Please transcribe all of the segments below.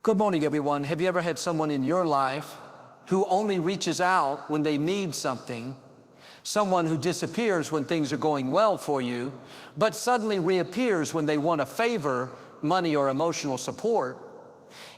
Good morning, everyone. Have you ever had someone in your life who only reaches out when they need something? Someone who disappears when things are going well for you, but suddenly reappears when they want a favor, money, or emotional support?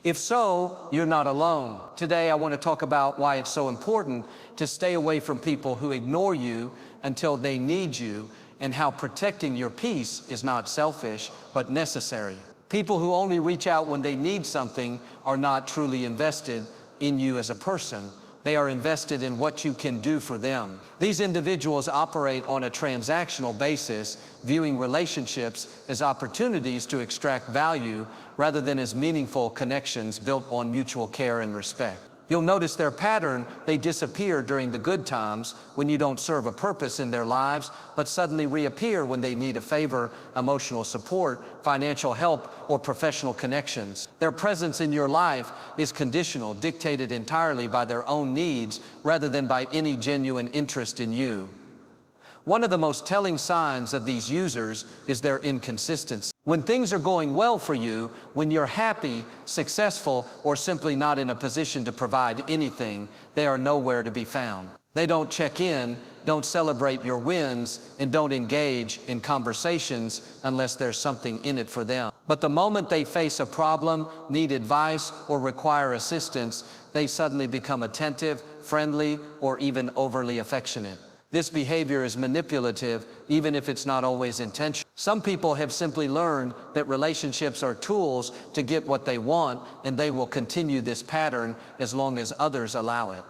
If so, you're not alone. Today, I want to talk about why it's so important to stay away from people who ignore you until they need you, and how protecting your peace is not selfish, but necessary. People who only reach out when they need something are not truly invested in you as a person. They are invested in what you can do for them. These individuals operate on a transactional basis, viewing relationships as opportunities to extract value rather than as meaningful connections built on mutual care and respect. You'll notice their pattern. They disappear during the good times when you don't serve a purpose in their lives, but suddenly reappear when they need a favor, emotional support, financial help, or professional connections. Their presence in your life is conditional, dictated entirely by their own needs rather than by any genuine interest in you. One of the most telling signs of these users is their inconsistency. When things are going well for you, when you're happy, successful, or simply not in a position to provide anything, they are nowhere to be found. They don't check in, don't celebrate your wins, and don't engage in conversations unless there's something in it for them. But the moment they face a problem, need advice, or require assistance, they suddenly become attentive, friendly, or even overly affectionate. This behavior is manipulative, even if it's not always intentional. Some people have simply learned that relationships are tools to get what they want, and they will continue this pattern as long as others allow it.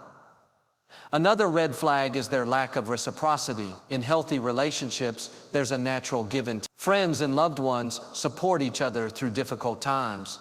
Another red flag is their lack of reciprocity. In healthy relationships, there's a natural give and take. Friends and loved ones support each other through difficult times,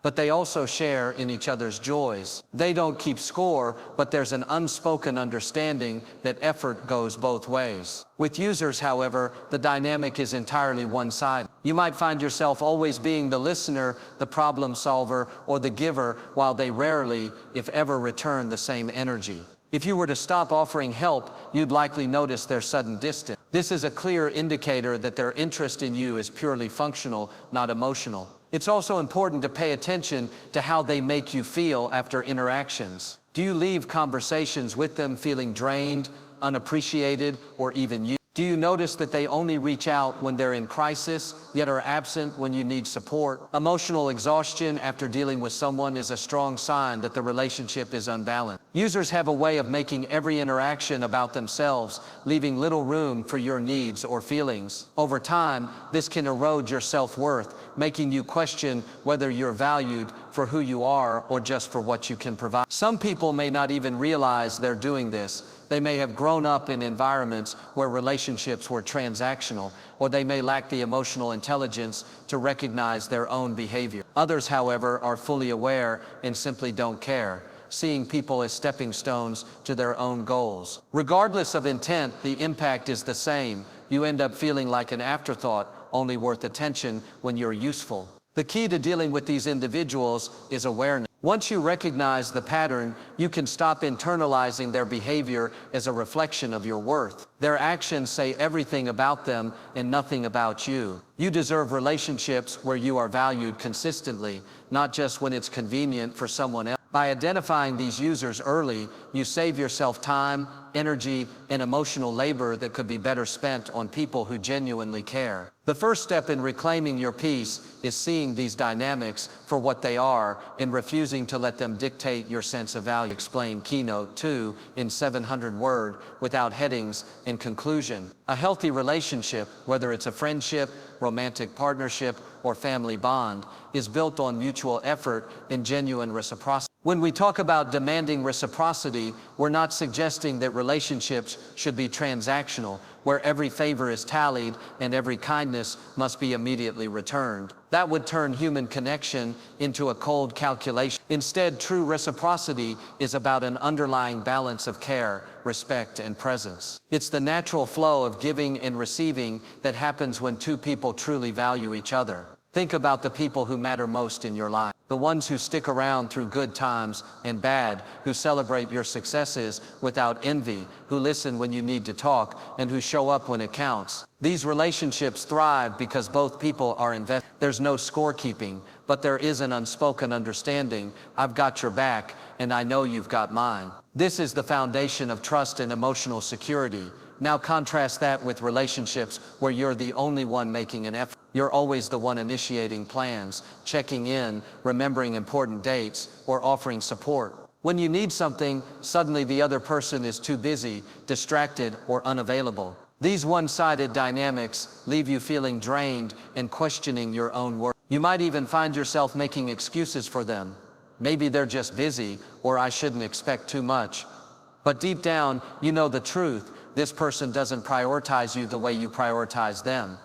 but they also share in each other's joys. They don't keep score, but there's an unspoken understanding that effort goes both ways. With users, however, the dynamic is entirely one-sided. You might find yourself always being the listener, the problem solver, or the giver, while they rarely, if ever, return the same energy. If you were to stop offering help, you'd likely notice their sudden distance. This is a clear indicator that their interest in you is purely functional, not emotional. It's also important to pay attention to how they make you feel after interactions. Do you leave conversations with them feeling drained, unappreciated, or even used? Do you notice that they only reach out when they're in crisis, yet are absent when you need support? Emotional exhaustion after dealing with someone is a strong sign that the relationship is unbalanced. Users have a way of making every interaction about themselves, leaving little room for your needs or feelings. Over time, this can erode your self-worth, making you question whether you're valued for who you are or just for what you can provide. Some people may not even realize they're doing this. They may have grown up in environments where relationships were transactional, or they may lack the emotional intelligence to recognize their own behavior. Others, however, are fully aware and simply don't care, seeing people as stepping stones to their own goals. Regardless of intent, the impact is the same. You end up feeling like an afterthought, only worth attention when you're useful. The key to dealing with these individuals is awareness. Once you recognize the pattern, you can stop internalizing their behavior as a reflection of your worth. Their actions say everything about them and nothing about you. You deserve relationships where you are valued consistently, not just when it's convenient for someone else. By identifying these users early, you save yourself time, energy, and emotional labor that could be better spent on people who genuinely care. The first step in reclaiming your peace is seeing these dynamics for what they are and refusing to let them dictate your sense of value. Explain Keynote 2 in 700 words without headings. In conclusion, a healthy relationship, whether it's a friendship, romantic partnership, or family bond, is built on mutual effort and genuine reciprocity. When we talk about demanding reciprocity, we're not suggesting that relationships should be transactional, where every favor is tallied and every kindness must be immediately returned. That would turn human connection into a cold calculation. Instead, true reciprocity is about an underlying balance of care, respect, and presence. It's the natural flow of giving and receiving that happens when two people truly value each other. Think about the people who matter most in your life. The ones who stick around through good times and bad, who celebrate your successes without envy, who listen when you need to talk, and who show up when it counts. These relationships thrive because both people are invested. There's no scorekeeping, but there is an unspoken understanding: I've got your back, and I know you've got mine. This is the foundation of trust and emotional security. Now contrast that with relationships where you're the only one making an effort. You're always the one initiating plans, checking in, remembering important dates, or offering support. When you need something, suddenly the other person is too busy, distracted, or unavailable. These one-sided dynamics leave you feeling drained and questioning your own worth. You might even find yourself making excuses for them. Maybe they're just busy, or I shouldn't expect too much. But deep down, you know the truth. This person doesn't prioritize you the way you prioritize them.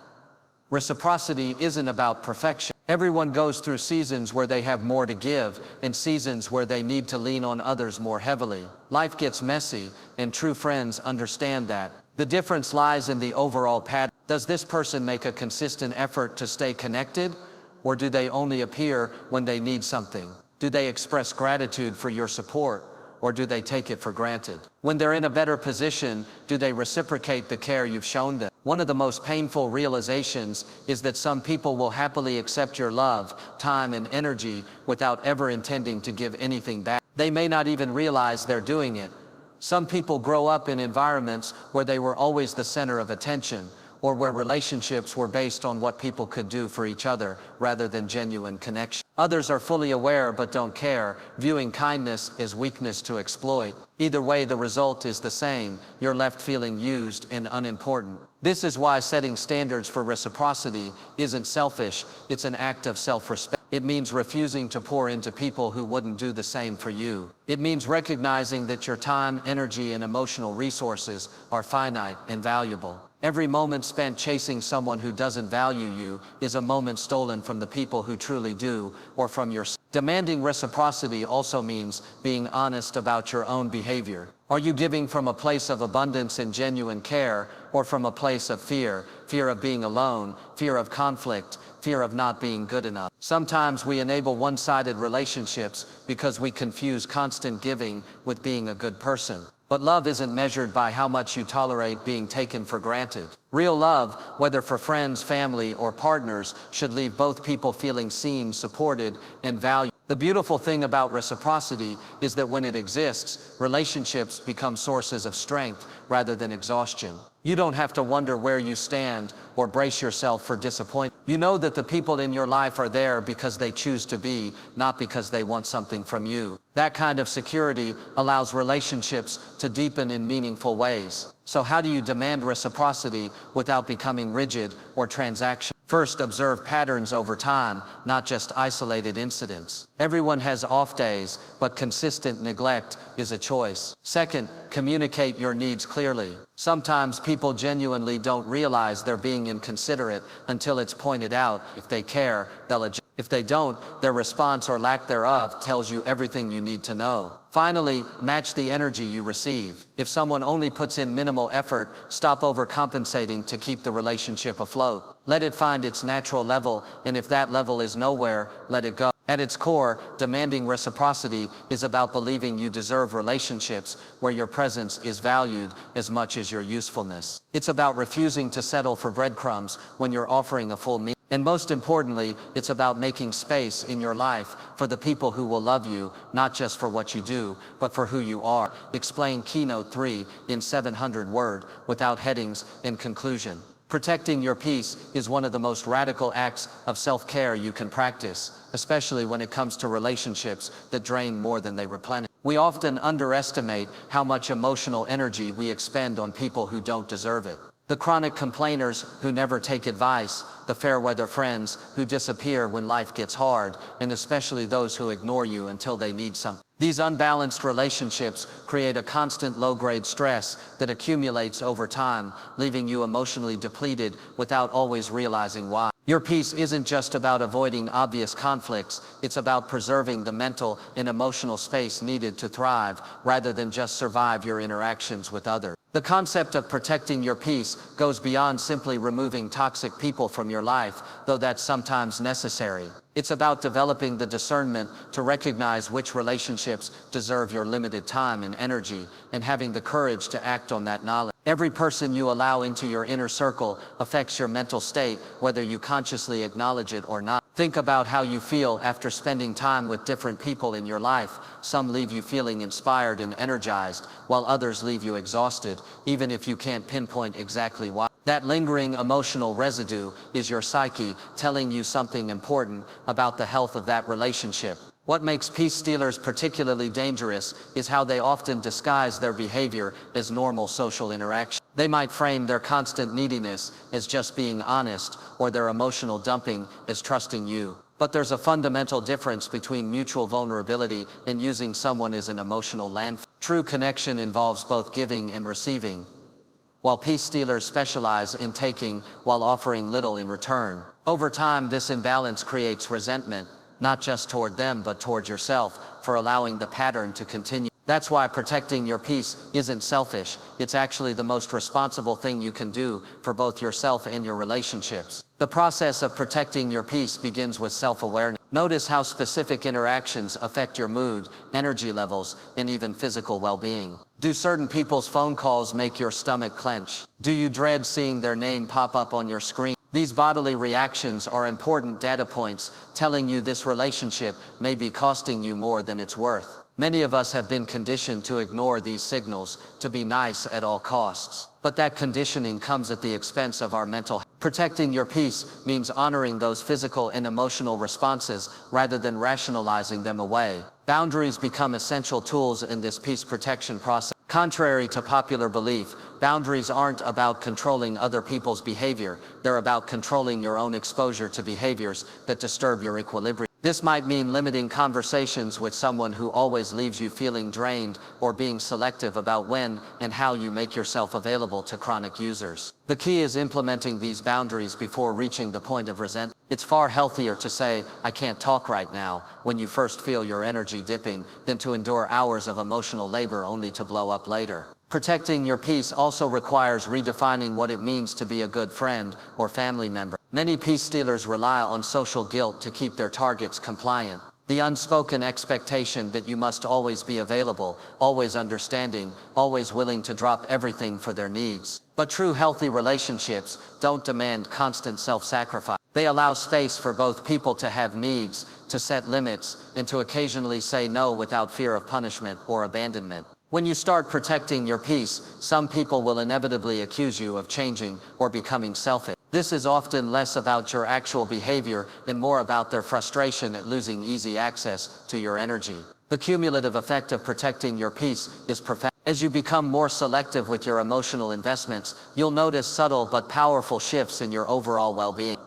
Reciprocity isn't about perfection. Everyone goes through seasons where they have more to give, and seasons where they need to lean on others more heavily. Life gets messy, and true friends understand that. The difference lies in the overall pattern. Does this person make a consistent effort to stay connected, or do they only appear when they need something? Do they express gratitude for your support, or do they take it for granted? When they're in a better position, do they reciprocate the care you've shown them? One of the most painful realizations is that some people will happily accept your love, time, and energy without ever intending to give anything back. They may not even realize they're doing it. Some people grow up in environments where they were always the center of attention, or where relationships were based on what people could do for each other rather than genuine connection. Others are fully aware but don't care, viewing kindness as weakness to exploit. Either way, the result is the same: you're left feeling used and unimportant. This is why setting standards for reciprocity isn't selfish, it's an act of self-respect. It means refusing to pour into people who wouldn't do the same for you. It means recognizing that your time, energy, and emotional resources are finite and valuable. Every moment spent chasing someone who doesn't value you is a moment stolen from the people who truly do, or from yourself. Demanding reciprocity also means being honest about your own behavior. Are you giving from a place of abundance and genuine care, or from a place of fear? Fear of being alone, fear of conflict, fear of not being good enough. Sometimes we enable one-sided relationships because we confuse constant giving with being a good person. But love isn't measured by how much you tolerate being taken for granted. Real love, whether for friends, family, or partners, should leave both people feeling seen, supported, and valued. The beautiful thing about reciprocity is that when it exists, relationships become sources of strength rather than exhaustion. You don't have to wonder where you stand or brace yourself for disappointment. You know that the people in your life are there because they choose to be, not because they want something from you. That kind of security allows relationships to deepen in meaningful ways. So how do you demand reciprocity without becoming rigid or transactional? First, observe patterns over time, not just isolated incidents. Everyone has off days, but consistent neglect is a choice. Second, communicate your needs clearly. Sometimes people genuinely don't realize they're being inconsiderate until it's pointed out. If they care, they'll adjust. If they don't, their response or lack thereof tells you everything you need to know. Finally, match the energy you receive. If someone only puts in minimal effort, stop overcompensating to keep the relationship afloat. Let it find its natural level, and if that level is nowhere, let it go. At its core, demanding reciprocity is about believing you deserve relationships where your presence is valued as much as your usefulness. It's about refusing to settle for breadcrumbs when you're offering a full meal. And most importantly, it's about making space in your life for the people who will love you, not just for what you do, but for who you are. Explain Keynote 3 in 700 words, without headings, in conclusion. Protecting your peace is one of the most radical acts of self-care you can practice, especially when it comes to relationships that drain more than they replenish. We often underestimate how much emotional energy we expend on people who don't deserve it. The chronic complainers who never take advice, the fair-weather friends who disappear when life gets hard, and especially those who ignore you until they need something. These unbalanced relationships create a constant low-grade stress that accumulates over time, leaving you emotionally depleted without always realizing why. Your peace isn't just about avoiding obvious conflicts, it's about preserving the mental and emotional space needed to thrive, rather than just survive your interactions with others. The concept of protecting your peace goes beyond simply removing toxic people from your life, though that's sometimes necessary. It's about developing the discernment to recognize which relationships deserve your limited time and energy, and having the courage to act on that knowledge. Every person you allow into your inner circle affects your mental state, whether you consciously acknowledge it or not. Think about how you feel after spending time with different people in your life. Some leave you feeling inspired and energized, while others leave you exhausted, even if you can't pinpoint exactly why. That lingering emotional residue is your psyche telling you something important about the health of that relationship. What makes peace stealers particularly dangerous is how they often disguise their behavior as normal social interaction. They might frame their constant neediness as just being honest, or their emotional dumping as trusting you. But there's a fundamental difference between mutual vulnerability and using someone as an emotional landfill. True connection involves both giving and receiving, while peace stealers specialize in taking while offering little in return. Over time, this imbalance creates resentment, not just toward them but toward yourself, for allowing the pattern to continue. That's why protecting your peace isn't selfish. It's actually the most responsible thing you can do for both yourself and your relationships. The process of protecting your peace begins with self-awareness. Notice how specific interactions affect your mood, energy levels, and even physical well-being. Do certain people's phone calls make your stomach clench? Do you dread seeing their name pop up on your screen? These bodily reactions are important data points telling you this relationship may be costing you more than it's worth. Many of us have been conditioned to ignore these signals, to be nice at all costs. But that conditioning comes at the expense of our mental health. Protecting your peace means honoring those physical and emotional responses rather than rationalizing them away. Boundaries become essential tools in this peace protection process. Contrary to popular belief, boundaries aren't about controlling other people's behavior. They're about controlling your own exposure to behaviors that disturb your equilibrium. This might mean limiting conversations with someone who always leaves you feeling drained, or being selective about when and how you make yourself available to chronic users. The key is implementing these boundaries before reaching the point of resentment. It's far healthier to say, "I can't talk right now," when you first feel your energy dipping, than to endure hours of emotional labor only to blow up later. Protecting your peace also requires redefining what it means to be a good friend or family member. Many peace stealers rely on social guilt to keep their targets compliant. The unspoken expectation that you must always be available, always understanding, always willing to drop everything for their needs. But true healthy relationships don't demand constant self-sacrifice. They allow space for both people to have needs, to set limits, and to occasionally say no without fear of punishment or abandonment. When you start protecting your peace, some people will inevitably accuse you of changing or becoming selfish. This is often less about your actual behavior and more about their frustration at losing easy access to your energy. The cumulative effect of protecting your peace is profound. As you become more selective with your emotional investments, you'll notice subtle but powerful shifts in your overall well-being.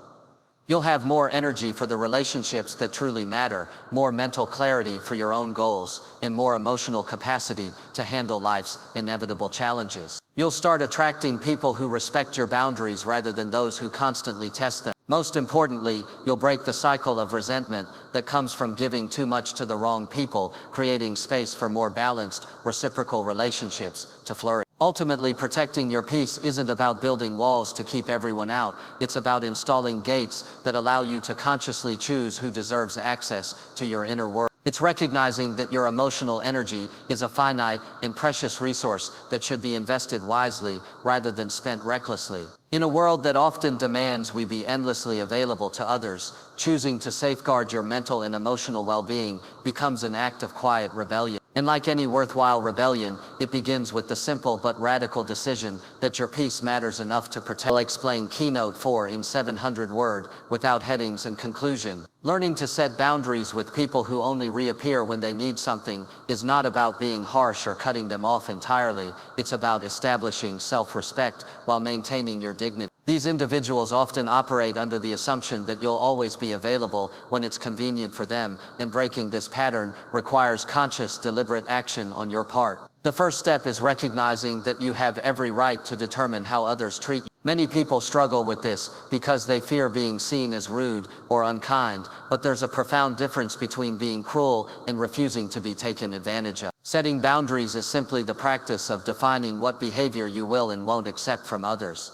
You'll have more energy for the relationships that truly matter, more mental clarity for your own goals, and more emotional capacity to handle life's inevitable challenges. You'll start attracting people who respect your boundaries rather than those who constantly test them. Most importantly, you'll break the cycle of resentment that comes from giving too much to the wrong people, creating space for more balanced, reciprocal relationships to flourish. Ultimately, protecting your peace isn't about building walls to keep everyone out. It's about installing gates that allow you to consciously choose who deserves access to your inner world. It's recognizing that your emotional energy is a finite and precious resource that should be invested wisely rather than spent recklessly. In a world that often demands we be endlessly available to others, choosing to safeguard your mental and emotional well-being becomes an act of quiet rebellion. And like any worthwhile rebellion, it begins with the simple but radical decision that your peace matters enough to protect. I'll explain Keynote 4 in 700 words, without headings and conclusion. Learning to set boundaries with people who only reappear when they need something is not about being harsh or cutting them off entirely. It's about establishing self-respect while maintaining your dignity. These individuals often operate under the assumption that you'll always be available when it's convenient for them, and breaking this pattern requires conscious, deliberate action on your part. The first step is recognizing that you have every right to determine how others treat you. Many people struggle with this because they fear being seen as rude or unkind, but there's a profound difference between being cruel and refusing to be taken advantage of. Setting boundaries is simply the practice of defining what behavior you will and won't accept from others.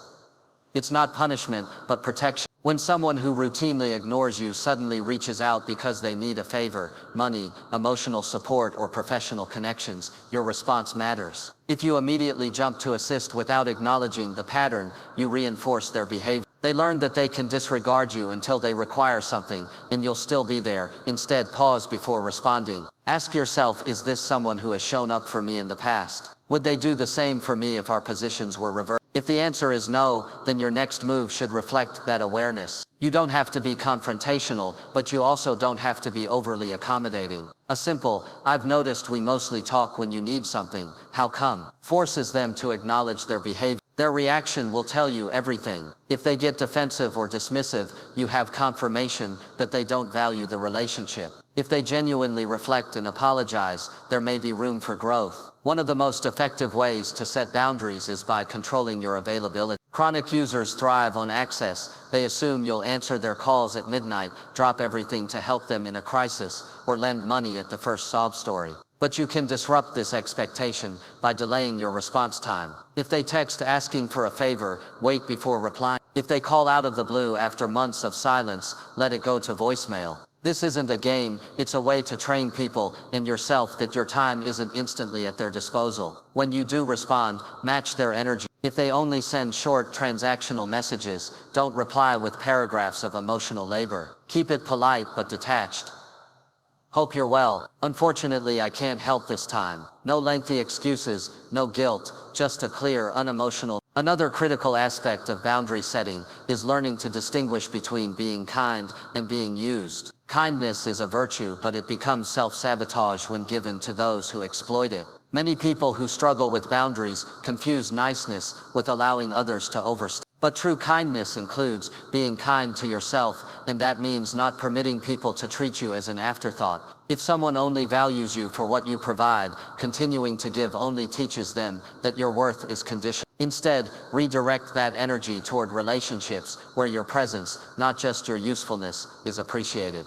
It's not punishment, but protection. When someone who routinely ignores you suddenly reaches out because they need a favor, money, emotional support, or professional connections, your response matters. If you immediately jump to assist without acknowledging the pattern, you reinforce their behavior. They learn that they can disregard you until they require something, and you'll still be there. Instead, pause before responding. Ask yourself, is this someone who has shown up for me in the past? Would they do the same for me if our positions were reversed? If the answer is no, then your next move should reflect that awareness. You don't have to be confrontational, but you also don't have to be overly accommodating. A simple, "I've noticed we mostly talk when you need something, how come?" forces them to acknowledge their behavior. Their reaction will tell you everything. If they get defensive or dismissive, you have confirmation that they don't value the relationship. If they genuinely reflect and apologize, there may be room for growth. One of the most effective ways to set boundaries is by controlling your availability. Chronic users thrive on access. They assume you'll answer their calls at midnight, drop everything to help them in a crisis, or lend money at the first sob story. But you can disrupt this expectation by delaying your response time. If they text asking for a favor, wait before replying. If they call out of the blue after months of silence, let it go to voicemail. This isn't a game, it's a way to train people and yourself that your time isn't instantly at their disposal. When you do respond, match their energy. If they only send short transactional messages, don't reply with paragraphs of emotional labor. Keep it polite but detached. Hope you're well. Unfortunately, I can't help this time. No lengthy excuses, no guilt, just a clear, unemotional. Another critical aspect of boundary setting is learning to distinguish between being kind and being used. Kindness is a virtue, but it becomes self-sabotage when given to those who exploit it. Many people who struggle with boundaries confuse niceness with allowing others to overstep. But true kindness includes being kind to yourself, and that means not permitting people to treat you as an afterthought. If someone only values you for what you provide, continuing to give only teaches them that your worth is conditional. Instead, redirect that energy toward relationships where your presence, not just your usefulness, is appreciated.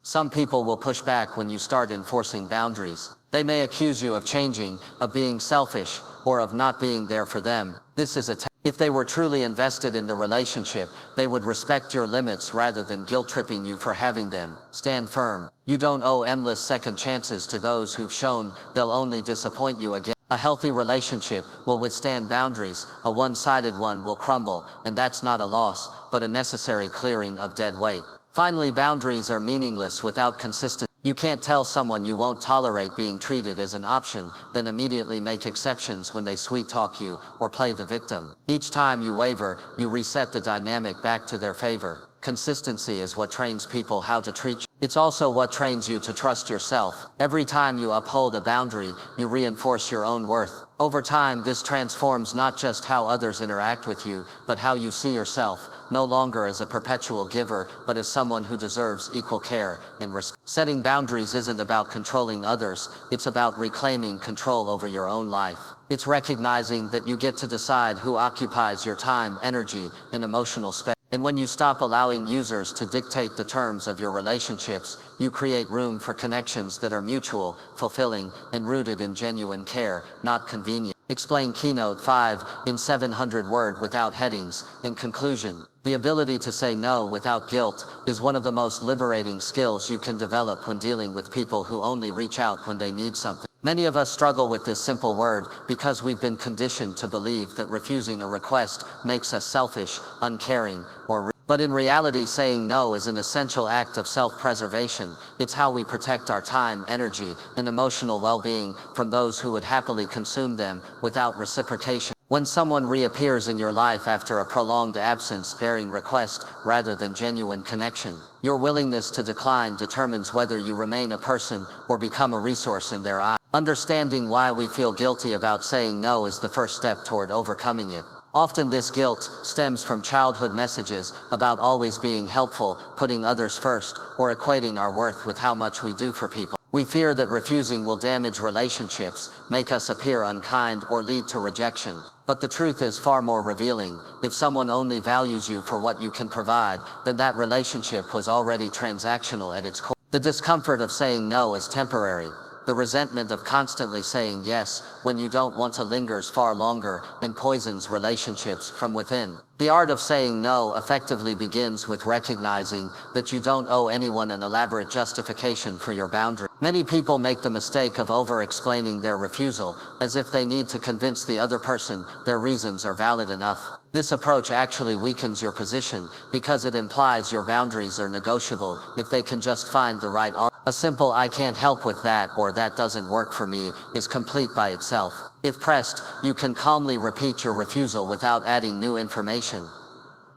Some people will push back when you start enforcing boundaries. They may accuse you of changing, of being selfish, or of not being there for them. This is If they were truly invested in the relationship, they would respect your limits rather than guilt-tripping you for having them. Stand firm. You don't owe endless second chances to those who've shown they'll only disappoint you again. A healthy relationship will withstand boundaries. A one-sided one will crumble, and that's not a loss, but a necessary clearing of dead weight. Finally, boundaries are meaningless without consistency. You can't tell someone you won't tolerate being treated as an option, then immediately make exceptions when they sweet-talk you or play the victim. Each time you waver, you reset the dynamic back to their favor. Consistency is what trains people how to treat you. It's also what trains you to trust yourself. Every time you uphold a boundary, you reinforce your own worth. Over time, this transforms not just how others interact with you, but how you see yourself, no longer as a perpetual giver, but as someone who deserves equal care and respect. Setting boundaries isn't about controlling others, it's about reclaiming control over your own life. It's recognizing that you get to decide who occupies your time, energy, and emotional space. And when you stop allowing users to dictate the terms of your relationships, you create room for connections that are mutual, fulfilling, and rooted in genuine care, not convenience. Explain Keynote 5 in 700 words without headings. In conclusion, the ability to say no without guilt is one of the most liberating skills you can develop when dealing with people who only reach out when they need something. Many of us struggle with this simple word because we've been conditioned to believe that refusing a request makes us selfish, uncaring, or rude. But in reality, saying no is an essential act of self-preservation. It's how we protect our time, energy, and emotional well-being from those who would happily consume them without reciprocation. When someone reappears in your life after a prolonged absence bearing request rather than genuine connection, your willingness to decline determines whether you remain a person or become a resource in their eyes. Understanding why we feel guilty about saying no is the first step toward overcoming it. Often this guilt stems from childhood messages about always being helpful, putting others first, or equating our worth with how much we do for people. We fear that refusing will damage relationships, make us appear unkind, or lead to rejection. But the truth is far more revealing. If someone only values you for what you can provide, then that relationship was already transactional at its core. The discomfort of saying no is temporary. The resentment of constantly saying yes when you don't want to lingers far longer and poisons relationships from within. The art of saying no effectively begins with recognizing that you don't owe anyone an elaborate justification for your boundary. Many people make the mistake of over-explaining their refusal, as if they need to convince the other person their reasons are valid enough. This approach actually weakens your position because it implies your boundaries are negotiable if they can just find the right argument. A simple "I can't help with that" or "that doesn't work for me" is complete by itself. If pressed, you can calmly repeat your refusal without adding new information.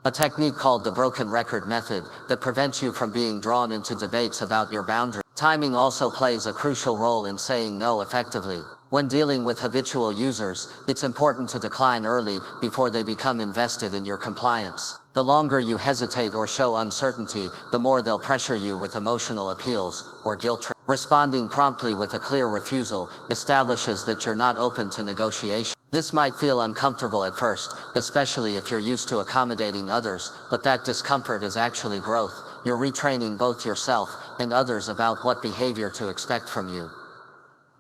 A technique called the broken record method that prevents you from being drawn into debates about your boundaries. Timing also plays a crucial role in saying no effectively. When dealing with habitual users, it's important to decline early before they become invested in your compliance. The longer you hesitate or show uncertainty, the more they'll pressure you with emotional appeals or guilt trips. Responding promptly with a clear refusal establishes that you're not open to negotiation. This might feel uncomfortable at first, especially if you're used to accommodating others, but that discomfort is actually growth. You're retraining both yourself and others about what behavior to expect from you.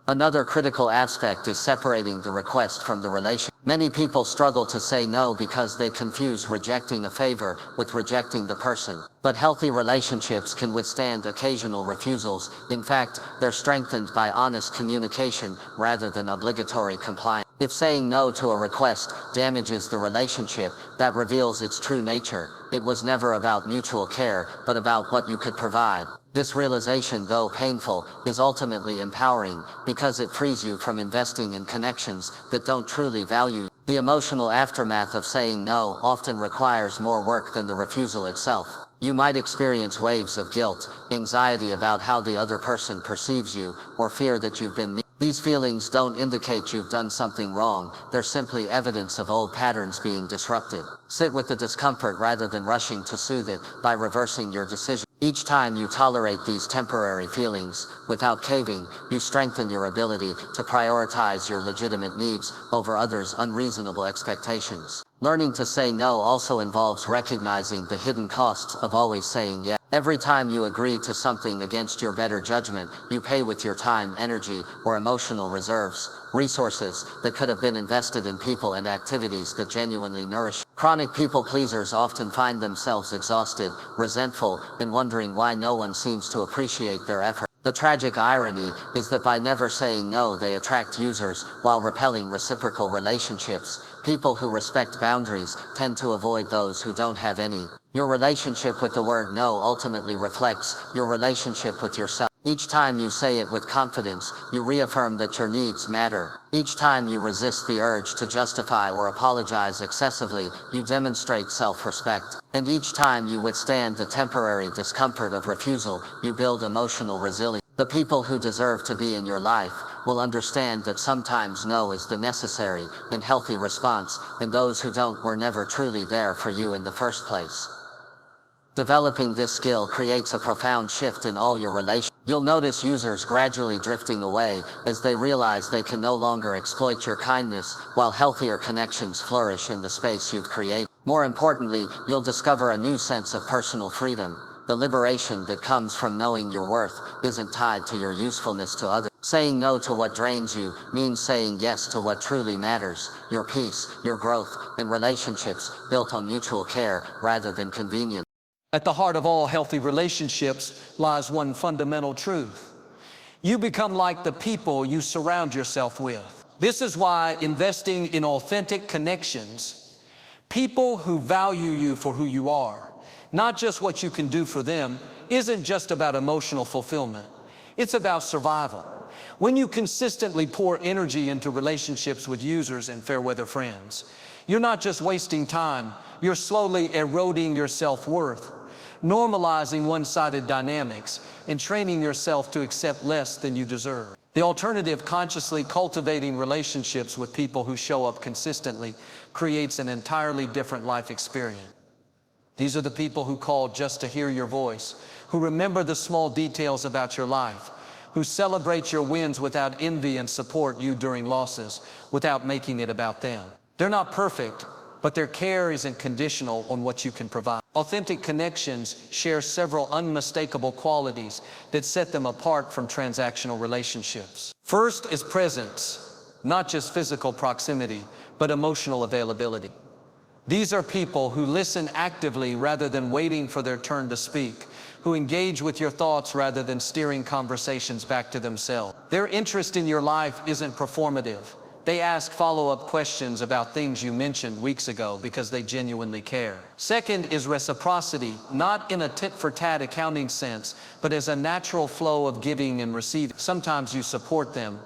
Another critical aspect is separating the request from the relation. Many people struggle to say no because they confuse rejecting a favor with rejecting the person. But healthy relationships can withstand occasional refusals. In fact, they're strengthened by honest communication rather than obligatory compliance. If saying no to a request damages the relationship, that reveals its true nature. It was never about mutual care, but about what you could provide. This realization, though painful, is ultimately empowering because it frees you from investing in connections that don't truly value you. The emotional aftermath of saying no often requires more work than the refusal itself. You might experience waves of guilt, anxiety about how the other person perceives you, or fear that you've been. These feelings don't indicate you've done something wrong, they're simply evidence of old patterns being disrupted. Sit with the discomfort rather than rushing to soothe it by reversing your decision. Each time you tolerate these temporary feelings, without caving, you strengthen your ability to prioritize your legitimate needs over others' unreasonable expectations. Learning to say no also involves recognizing the hidden costs of always saying yes. Every time you agree to something against your better judgment, you pay with your time, energy, or emotional reserves, resources that could have been invested in people and activities that genuinely nourish. Chronic people pleasers often find themselves exhausted, resentful, and wondering why no one seems to appreciate their effort. The tragic irony is that by never saying no, they attract users while repelling reciprocal relationships. People who respect boundaries tend to avoid those who don't have any. Your relationship with the word no ultimately reflects your relationship with yourself. Each time you say it with confidence, you reaffirm that your needs matter. Each time you resist the urge to justify or apologize excessively, you demonstrate self-respect. And each time you withstand the temporary discomfort of refusal, you build emotional resilience. The people who deserve to be in your life will understand that sometimes no is the necessary and healthy response, and those who don't were never truly there for you in the first place. Developing this skill creates a profound shift in all your relations. You'll notice users gradually drifting away as they realize they can no longer exploit your kindness, while healthier connections flourish in the space you've created. More importantly, you'll discover a new sense of personal freedom. The liberation that comes from knowing your worth isn't tied to your usefulness to others. Saying no to what drains you means saying yes to what truly matters: your peace, your growth, and relationships built on mutual care rather than convenience. At the heart of all healthy relationships lies one fundamental truth. You become like the people you surround yourself with. This is why investing in authentic connections, people who value you for who you are, not just what you can do for them, isn't just about emotional fulfillment. It's about survival. When you consistently pour energy into relationships with users and fair weather friends, you're not just wasting time, you're slowly eroding your self-worth, normalizing one-sided dynamics, and training yourself to accept less than you deserve. The alternative, consciously cultivating relationships with people who show up consistently, creates an entirely different life experience. These are the people who call just to hear your voice, who remember the small details about your life, who celebrate your wins without envy and support you during losses without making it about them. They're not perfect, but their care isn't conditional on what you can provide. Authentic connections share several unmistakable qualities that set them apart from transactional relationships. First is presence, not just physical proximity, but emotional availability. These are people who listen actively rather than waiting for their turn to speak, who engage with your thoughts rather than steering conversations back to themselves. Their interest in your life isn't performative. They ask follow-up questions about things you mentioned weeks ago because they genuinely care. Second is reciprocity, not in a tit-for-tat accounting sense, but as a natural flow of giving and receiving. Sometimes you support them,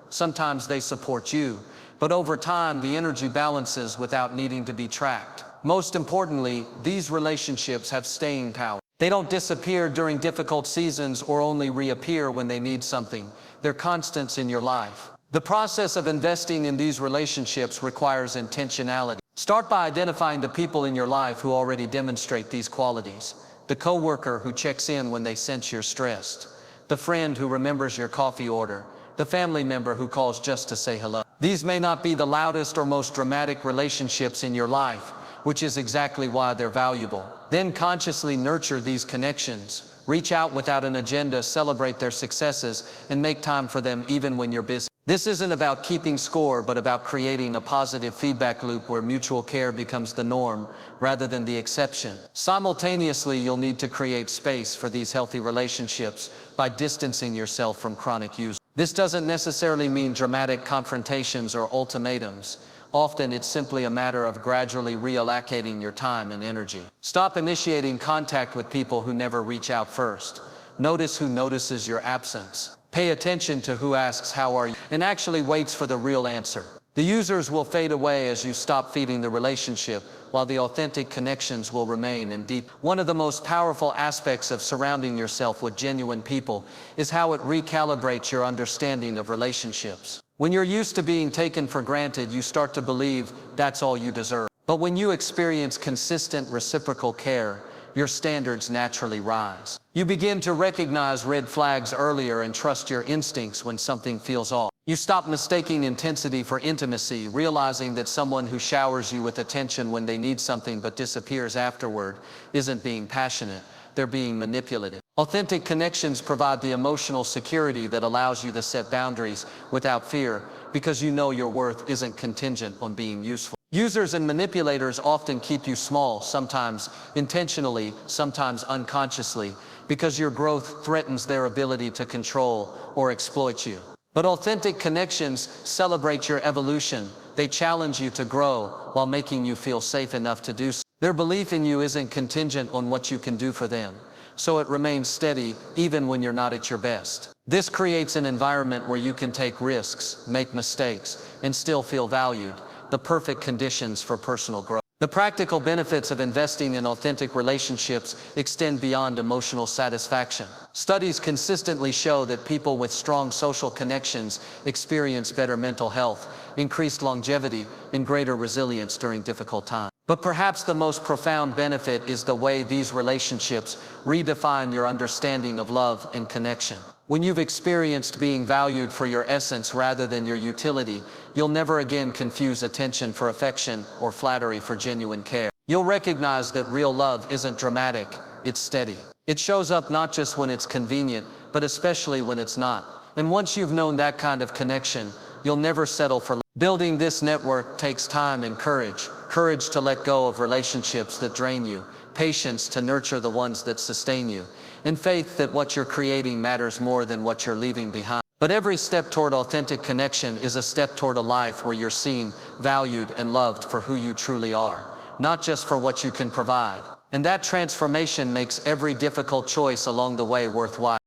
sometimes they support you, but over time the energy balances without needing to be tracked. Most importantly, these relationships have staying power. They don't disappear during difficult seasons or only reappear when they need something. They're constants in your life. The process of investing in these relationships requires intentionality. Start by identifying the people in your life who already demonstrate these qualities. The coworker who checks in when they sense you're stressed. The friend who remembers your coffee order. The family member who calls just to say hello. These may not be the loudest or most dramatic relationships in your life, which is exactly why they're valuable. Then consciously nurture these connections. Reach out without an agenda, celebrate their successes, and make time for them even when you're busy. This isn't about keeping score, but about creating a positive feedback loop where mutual care becomes the norm rather than the exception. Simultaneously, you'll need to create space for these healthy relationships by distancing yourself from chronic use. This doesn't necessarily mean dramatic confrontations or ultimatums. Often it's simply a matter of gradually reallocating your time and energy. Stop initiating contact with people who never reach out first. Notice who notices your absence. Pay attention to who asks how are you and actually waits for the real answer. The users will fade away as you stop feeding the relationship, while the authentic connections will remain and deep. One of the most powerful aspects of surrounding yourself with genuine people is how it recalibrates your understanding of relationships. When you're used to being taken for granted, you start to believe that's all you deserve. But when you experience consistent reciprocal care, your standards naturally rise. You begin to recognize red flags earlier and trust your instincts when something feels off. You stop mistaking intensity for intimacy, realizing that someone who showers you with attention when they need something but disappears afterward isn't being passionate, they're being manipulative. Authentic connections provide the emotional security that allows you to set boundaries without fear, because you know your worth isn't contingent on being useful. Users and manipulators often keep you small, sometimes intentionally, sometimes unconsciously, because your growth threatens their ability to control or exploit you. But authentic connections celebrate your evolution. They challenge you to grow while making you feel safe enough to do so. Their belief in you isn't contingent on what you can do for them, so it remains steady even when you're not at your best. This creates an environment where you can take risks, make mistakes, and still feel valued. The perfect conditions for personal growth. The practical benefits of investing in authentic relationships extend beyond emotional satisfaction. Studies consistently show that people with strong social connections experience better mental health, increased longevity, and greater resilience during difficult times. But perhaps the most profound benefit is the way these relationships redefine your understanding of love and connection. When you've experienced being valued for your essence rather than your utility, you'll never again confuse attention for affection or flattery for genuine care. You'll recognize that real love isn't dramatic, it's steady. It shows up not just when it's convenient, but especially when it's not. And once you've known that kind of connection, you'll never settle for less. Building this network takes time and courage. Courage to let go of relationships that drain you, patience to nurture the ones that sustain you, and faith that what you're creating matters more than what you're leaving behind. But every step toward authentic connection is a step toward a life where you're seen, valued, and loved for who you truly are, not just for what you can provide. And that transformation makes every difficult choice along the way worthwhile.